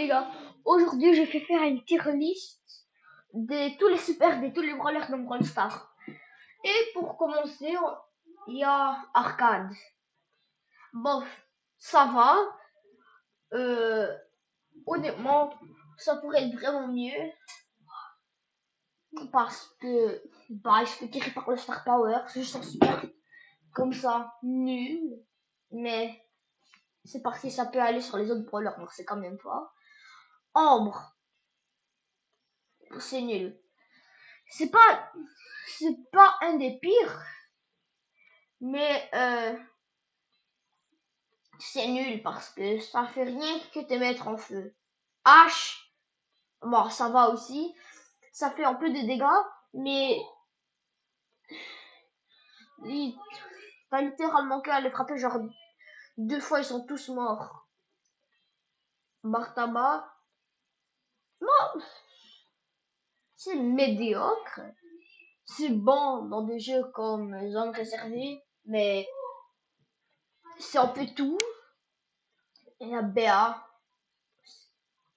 les gars, aujourd'hui je vais faire une tier list de tous les super, de tous les brawlers de Brawl Stars. Et pour commencer, il y a Arcade. Bon, ça va. Euh, Honnêtement, ça pourrait être vraiment mieux. Parce que bah, il se fait tirer par le Star Power. C'est juste un super comme ça, nul. Mais c'est parce que ça peut aller sur les autres brawlers, donc c'est quand même pas. Ambre, c'est nul. C'est pas, c'est pas un des pires, mais c'est nul parce que ça fait rien que te mettre en feu. H, bon, ça va aussi. Ça fait un peu de dégâts, mais il, t'as littéralement qu'à les frapper genre 2 fois, ils sont tous morts. Bartaba, non, c'est médiocre. C'est bon dans des jeux comme Zone Réservée, mais c'est un peu tout. Et la BA,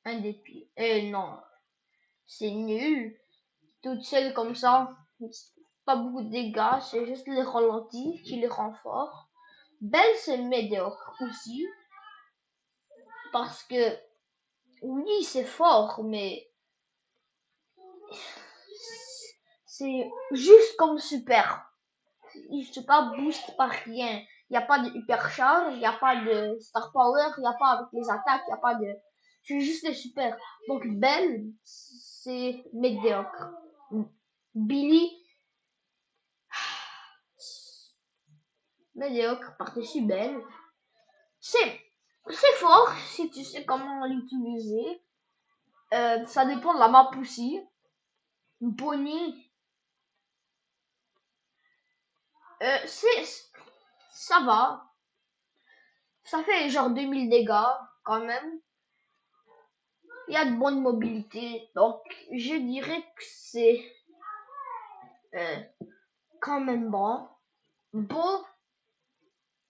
un des pires. Et non, c'est nul. Toute seule comme ça, pas beaucoup de dégâts, c'est juste les ralentis qui les rend forts. Belle, c'est médiocre aussi, parce que oui, c'est fort, mais c'est juste comme super. Il se pas boost par rien. Il n'y a pas de hypercharge, il n'y a pas de star power, il n'y a pas avec les attaques, il n'y a pas de. C'est juste les super. Donc Belle, c'est médiocre. Billy, médiocre par-dessus Belle. C'est fort si tu sais comment l'utiliser. Ça dépend de la map aussi. Bonnie, ça va. Ça fait genre 2000 dégâts quand même. Il y a de bonnes mobilités. Donc je dirais que c'est euh, quand même bon. Bon,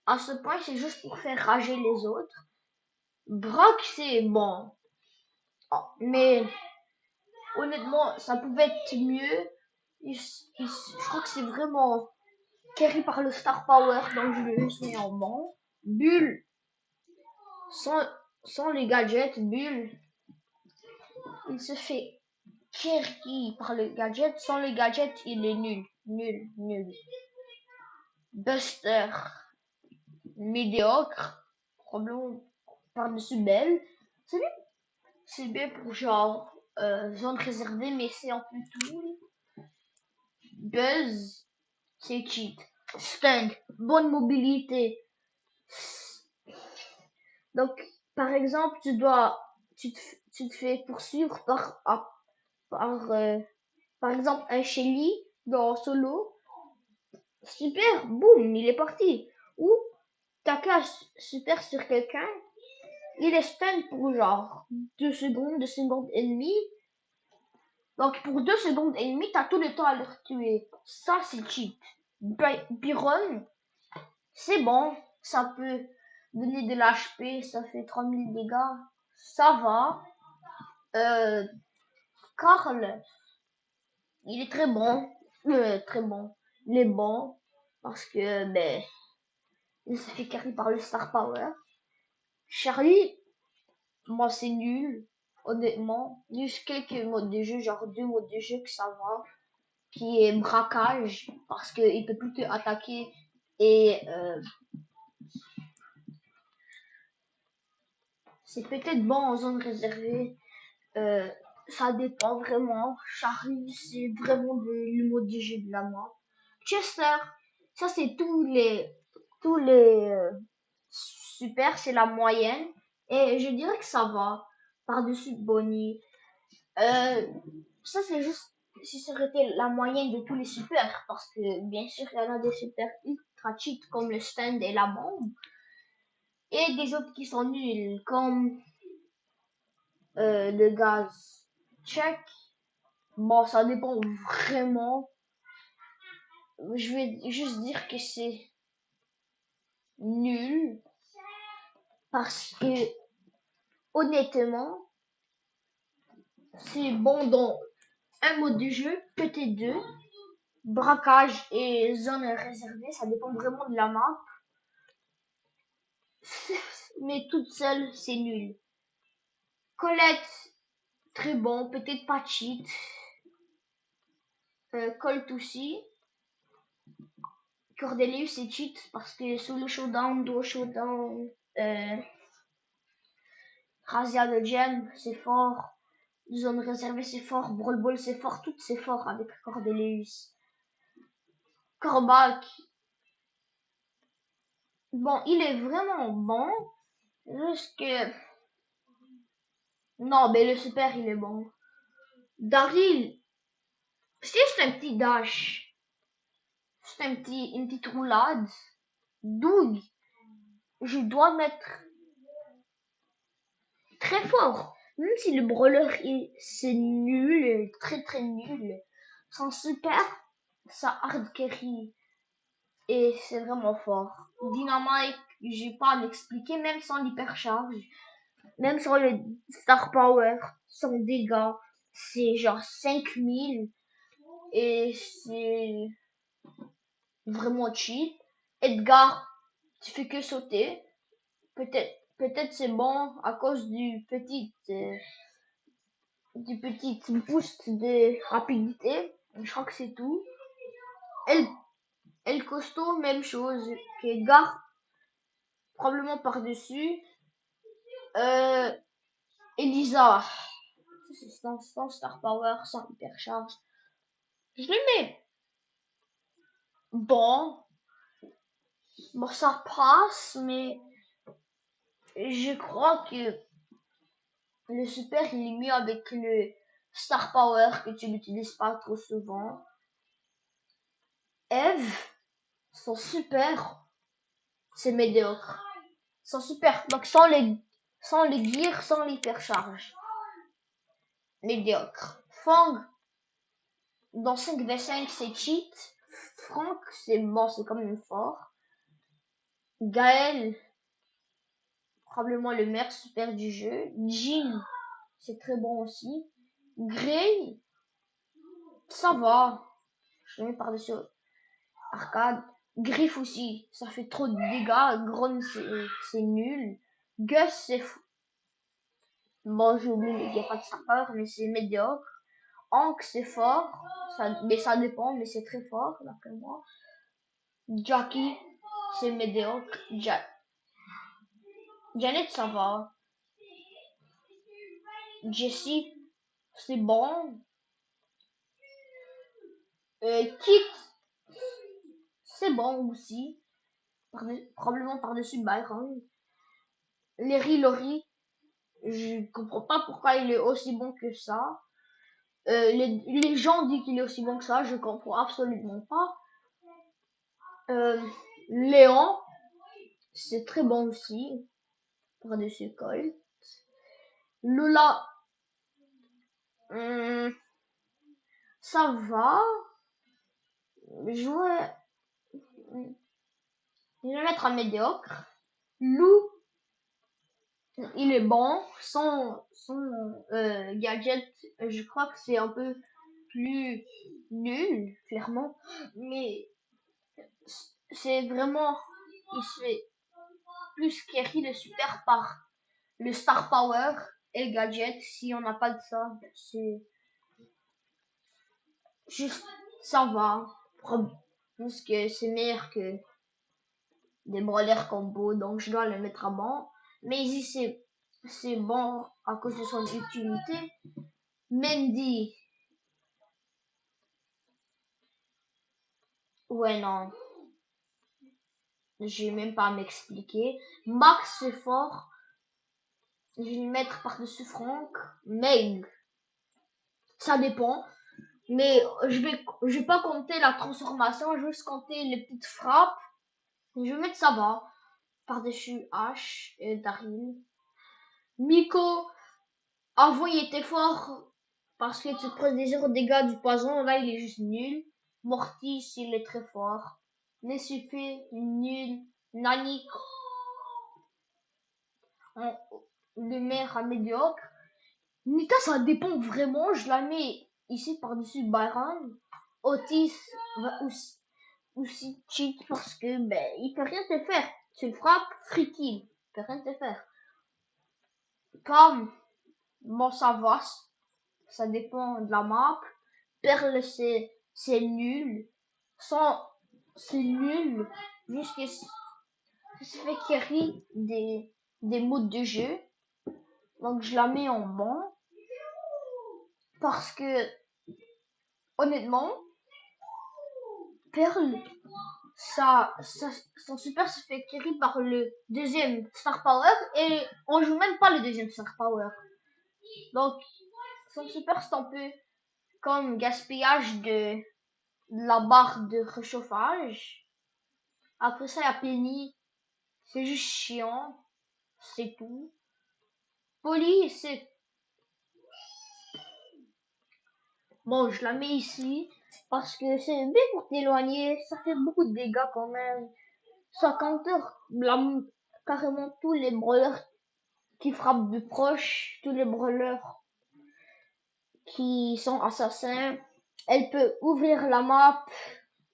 à ce point, c'est juste pour faire rager les autres. Brock, c'est bon. Oh, mais honnêtement, ça pouvait être mieux. Je crois que c'est vraiment carry par le Star Power, donc je le mets en banc. Bull, sans, sans les gadgets, Bull, il se fait carry par le gadget. Sans le gadget, il est nul. Nul, nul. Buster, médiocre. Probablement par-dessus Belle. C'est bien pour genre zone réservée, mais c'est un peu tout. Buzz, c'est cheat. Stung, bonne mobilité. Donc, par exemple, tu te fais poursuivre par exemple, un Shelly dans solo. Super, boum, il est parti. Ou, t'as qu'à super sur quelqu'un, il est stun pour genre 2 secondes et demie. Donc, pour 2 secondes et demie, t'as tout le temps à le tuer. Ça, c'est cheat. Byron, c'est bon, ça peut donner de l'HP, ça fait 3000 dégâts, ça va. Carl, il est très bon. Il est bon parce que ben, il se fait carry par le Star Power. Charlie, moi c'est nul, honnêtement. Juste quelques modes de jeu, genre 2 modes de jeu que ça va, qui est braquage parce qu'il peut plus te attaquer et c'est peut-être bon en zone réservée. Euh, Ça dépend vraiment. Charlie, c'est vraiment le mode de jeu de la map. Chester, ça c'est tous les super, c'est la moyenne. Et je dirais que ça va. Par-dessus Bonnie. Euh, Ça c'est juste si ça aurait été la moyenne de tous les super. Parce que bien sûr, il y en a des super ultra cheat comme le stand et la bombe. Et des autres qui sont nuls comme le gaz. Check. Bon, ça dépend vraiment. Je vais juste dire que c'est nul parce que honnêtement, C'est bon dans un mode de jeu, peut-être deux. Braquage et zone réservée, ça dépend vraiment de la map. Mais toute seule, c'est nul. Colette, très bon, peut-être pas cheat. Colt aussi. Cordelius, c'est cheat parce que sous le showdown, duo showdown, Razia de Gem, c'est fort. Zone réservée, c'est fort. Brawl Ball, c'est fort. Tout, c'est fort avec Cordelius. Corbac, bon, il est vraiment bon. Juste que... Non, mais le super, il est bon. Daryl, c'est juste un petit dash. C'est une petite roulade. Doug, je dois mettre très fort. Même si le brawler, c'est nul, très très nul. Son super, ça hard carry. Et c'est vraiment fort. Dynamite, j'ai pas à l'expliquer, même sans l'hypercharge. Même sans le Star Power, son dégâts, c'est genre 5000. Et c'est vraiment cheap. Edgar, tu fais que sauter. Peut-être c'est bon à cause du petit boost de rapidité. Je crois que c'est tout. Elle, elle costaud, même chose. Edgar, probablement par-dessus. Elisa, c'est sans Star Power, sans hypercharge. Je le mets bon. Bon, ça passe, mais je crois que le super, il est mieux avec le Star Power que tu n'utilises pas trop souvent. Eve, son super, c'est médiocre. Son super, donc sans les gears, sans l'hypercharge. Médiocre. Fang, dans 5v5, c'est cheat. Frank, c'est bon, c'est quand même fort. Gaël, probablement le meilleur super du jeu. Jean, c'est très bon aussi. Gray, ça va. Je mets par-dessus arcade. Griff aussi, ça fait trop de dégâts. Gron, c'est nul. Gus, c'est bon, j'ai oublié, il n'y a pas de sapeur, mais c'est médiocre. Hank, c'est fort. Mais ça dépend, mais c'est très fort, d'après moi. Jackie, c'est médiocre. Janet, ça va. Jessie, c'est bon. Kit, c'est bon aussi. Probablement par-dessus Byron. Larry Laurie, je comprends pas pourquoi il est aussi bon que ça. Les gens disent qu'il est aussi bon que ça, je comprends absolument pas. Léon, c'est très bon aussi. Par-dessus Colt. Lola, hum, ça va. Je vais, je vais mettre un médiocre. Lou, il est bon. Son gadget, je crois que c'est un peu plus nul, clairement. Mais c'est vraiment, il se fait plus carry le super par le Star Power et le gadget. Si on n'a pas de ça, c'est juste, ça va. Parce que c'est meilleur que des brawlers combo, donc je dois le mettre à bon. Mais ici, c'est bon à cause de son utilité. Mendy, ouais, non, j'ai même pas à m'expliquer. Max, c'est fort. Je vais le mettre par-dessus Franck. Meg, ça dépend. Mais je vais pas compter la transformation, je vais juste compter les petites frappes. Je vais mettre ça va. Par-dessus H et Daryl. Miko, avant il était fort parce que tu prends des 0 dégâts du poison. Là il est juste nul. Mortis il est très fort. Nessuffé, nul. Nani, le maire à médiocre. Nita, ça dépend vraiment. Je la mets ici par-dessus Byron. Otis va aussi cheat parce que ben il peut rien te faire. Tu le frappes, free kill. Il peut rien te faire. Comme bon ça va, ça dépend de la map. Perle c'est nul. Sans c'est nul. Jusqu'à ça fait carry des modes de jeu. Donc je la mets en bon. Parce que honnêtement, Pearl, son super se fait carry par le deuxième Star Power et on joue même pas le deuxième Star Power. Donc, son super c'est un peu comme gaspillage de la barre de réchauffage. Après ça, il y a Penny, c'est juste chiant, c'est tout. Polly, c'est bon, je la mets ici parce que c'est bien pour t'éloigner, ça fait beaucoup de dégâts quand même. Ça counter carrément tous les brawlers qui frappent de proche, tous les brawlers qui sont assassins. Elle peut ouvrir la map,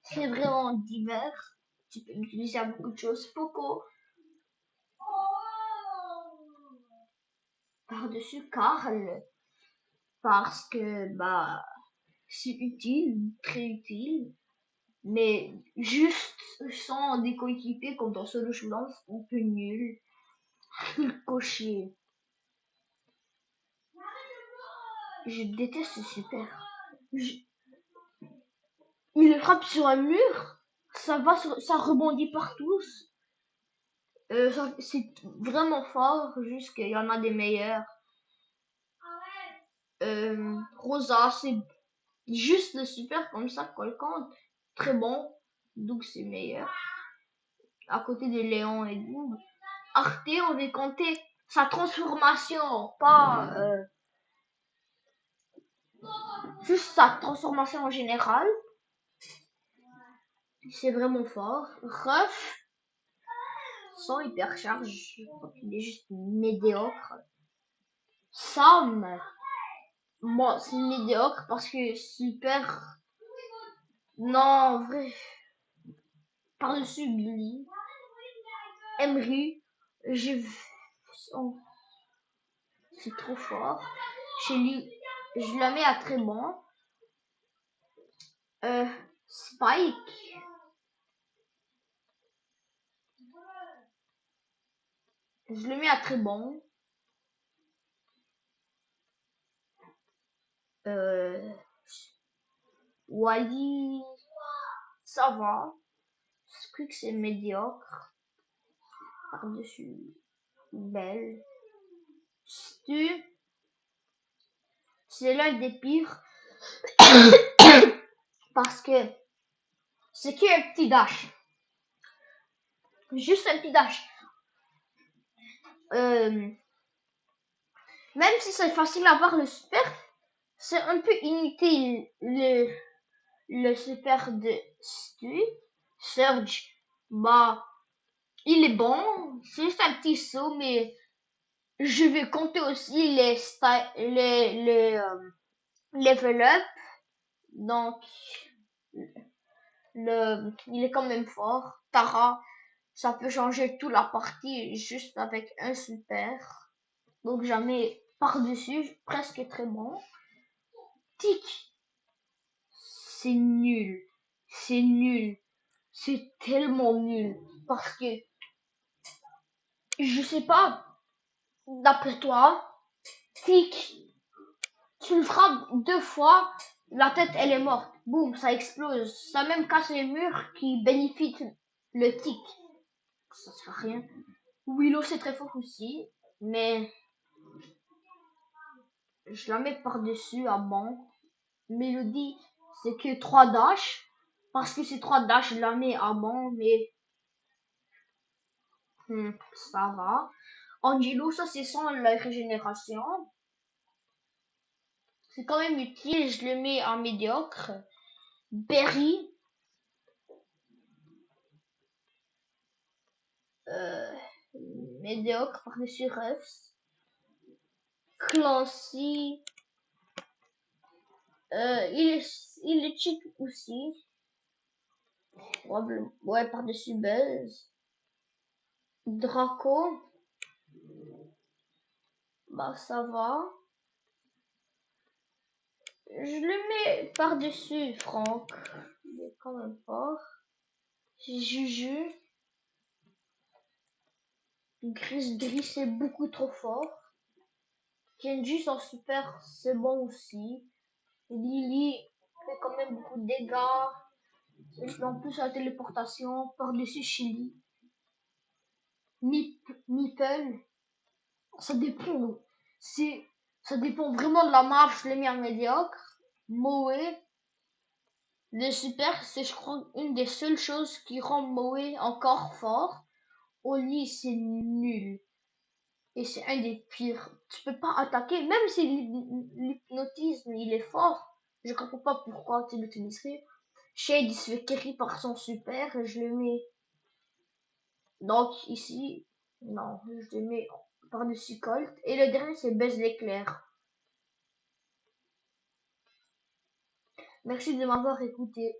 c'est vraiment divers. Tu peux utiliser à beaucoup de choses. Poco, par-dessus Carl, parce que bah c'est utile, très utile. Mais juste sans des coéquipiers comme dans Solo Showdown, c'est un peu nul. Il cocher. Je déteste ce super. Je- Il le frappe sur un mur, ça rebondit partout. C'est vraiment fort, juste qu'il y en a des meilleurs. Rosa, c'est juste le super comme ça, collecante. Très bon, donc c'est meilleur. À côté de Léon et Doug. Arte, on va compter sa transformation, pas juste sa transformation en général. C'est vraiment fort. Ruff, sans hypercharge, je crois qu'il est juste médiocre. Sam, bon, c'est médiocre parce que super. Non, en vrai, par-dessus Billy. Emery, j'ai vu. Oh, c'est trop fort. Chez lui, je la mets à très bon. Spike, je le mets à très bon. Euh, Wally, ça va. Squeak, c'est médiocre. Par-dessus, Belle. Stu, c'est l'un des pires parce que c'est qu'un petit dash. Juste un petit dash. Même si c'est facile à voir le super, c'est un peu inutile le super de Stu. Surge, bah, il est bon. C'est juste un petit saut, mais je vais compter aussi les level up. Donc, il est quand même fort. Tara, ça peut changer toute la partie juste avec un super. Donc, jamais par-dessus, presque très bon. Tic, c'est nul. C'est nul. C'est tellement nul. Parce que, je sais pas, d'après toi, Tic, tu le frappes 2 fois, la tête elle est morte. Boum, ça explose. Ça même casse les murs qui bénéficient le tic. Ça sert à rien. Willow c'est très fort aussi, mais je la mets par-dessus à bon. Mélodie, c'est que 3 dash. Parce que c'est 3 dash, je la mets à bon, mais ça va. Angelo, ça c'est sans la régénération. C'est quand même utile, je le mets en médiocre. Berry, euh, médiocre par-dessus Refs. Clancy. Il est cheat aussi. Probablement. Ouais, par-dessus Buzz. Draco. Bah, ça va. Je le mets par-dessus Franck. Il est quand même fort. Juju. Grisdry, c'est beaucoup trop fort. Kenji, son super, c'est bon aussi. Lily fait quand même beaucoup de dégâts. En plus, la téléportation par-dessus Chili. Meeple, ça dépend. Ça dépend vraiment de la map. Je l'ai mis en médiocre. Moe, le super, c'est je crois une des seules choses qui rend Moe encore fort. Oli, c'est nul. Et c'est un des pires. Tu peux pas attaquer, même si l'hypnotisme il est fort. Je comprends pas pourquoi tu l'utiliserais. Shade il se fait carry par son super et je le mets. Donc ici, non, je le mets par-dessus Colt. Et le dernier c'est Buzz l'éclair. Merci de m'avoir écouté.